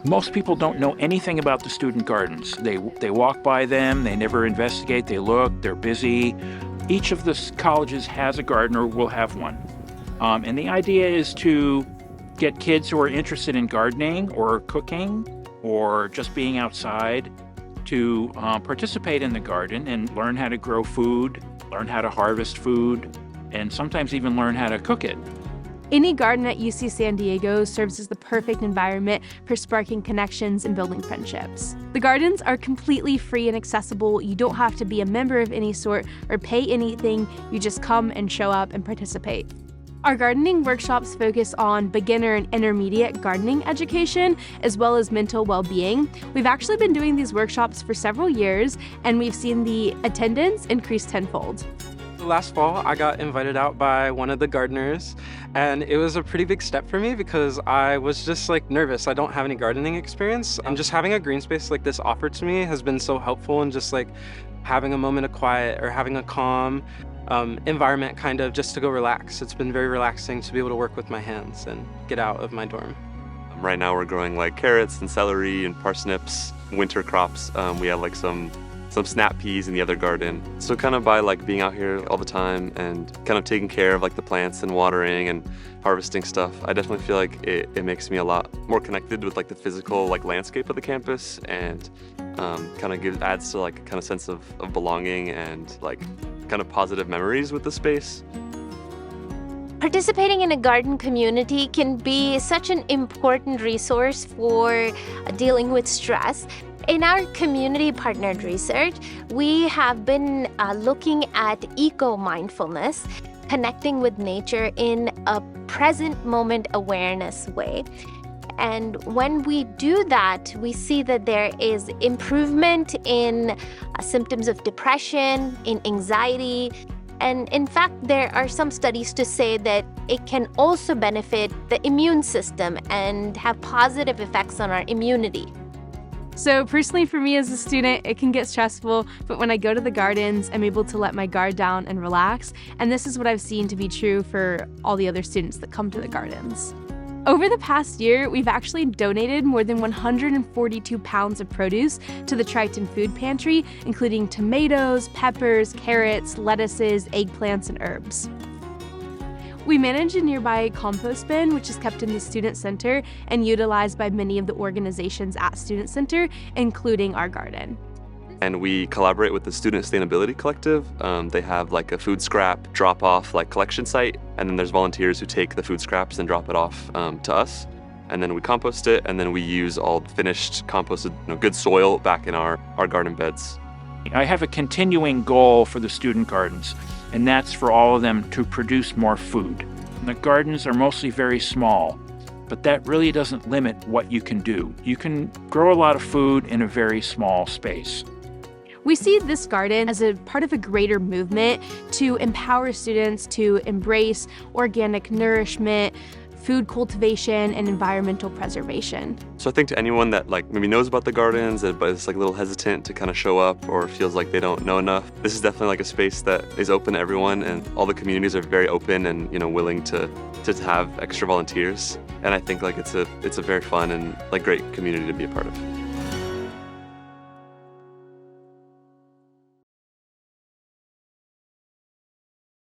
Most people don't know anything about the student gardens. They walk by them, they never investigate, they look, they're busy. Each of the colleges has a garden or will have one. And the idea is to get kids who are interested in gardening or cooking or just being outside to participate in the garden and learn how to grow food, learn how to harvest food, and sometimes even learn how to cook it. Any garden at UC San Diego serves as the perfect environment for sparking connections and building friendships. The gardens are completely free and accessible. You don't have to be a member of any sort or pay anything. You just come and show up and participate. Our gardening workshops focus on beginner and intermediate gardening education, as well as mental well-being. We've actually been doing these workshops for several years, and we've seen the attendance increase tenfold. Last fall, I got invited out by one of the gardeners, and it was a pretty big step for me because I was just nervous. I don't have any gardening experience, and just having a green space like this offered to me has been so helpful, and just having a moment of quiet or having a calm environment kind of just to go relax. It's been very relaxing to be able to work with my hands and get out of my dorm. Right now we're growing carrots and celery and parsnips, winter crops. We have some snap peas in the other garden. So kind of by being out here all the time and kind of taking care of the plants and watering and harvesting stuff, I definitely feel like it makes me a lot more connected with the physical landscape of the campus, and kind of adds to kind of sense of belonging and kind of positive memories with the space. Participating in a garden community can be such an important resource for dealing with stress. In our community-partnered research, we have been looking at eco-mindfulness, connecting with nature in a present moment awareness way. And when we do that, we see that there is improvement in symptoms of depression, in anxiety, and in fact, there are some studies to say that it can also benefit the immune system and have positive effects on our immunity. So personally for me as a student, it can get stressful, but when I go to the gardens, I'm able to let my guard down and relax. And this is what I've seen to be true for all the other students that come to the gardens. Over the past year, we've actually donated more than 142 pounds of produce to the Triton Food Pantry, including tomatoes, peppers, carrots, lettuces, eggplants, and herbs. We manage a nearby compost bin, which is kept in the Student Center and utilized by many of the organizations at Student Center, including our garden. And we collaborate with the Student Sustainability Collective. They have a food scrap drop-off collection site, and then there's volunteers who take the food scraps and drop it off to us. And then we compost it, and then we use all finished composted good soil back in our garden beds. I have a continuing goal for the student gardens, and that's for all of them to produce more food. The gardens are mostly very small, but that really doesn't limit what you can do. You can grow a lot of food in a very small space. We see this garden as a part of a greater movement to empower students to embrace organic nourishment, food cultivation, and environmental preservation. So I think to anyone that maybe knows about the gardens but is a little hesitant to kind of show up or feels like they don't know enough, this is definitely a space that is open to everyone, and all the communities are very open and willing to have extra volunteers. And I think it's a very fun and great community to be a part of.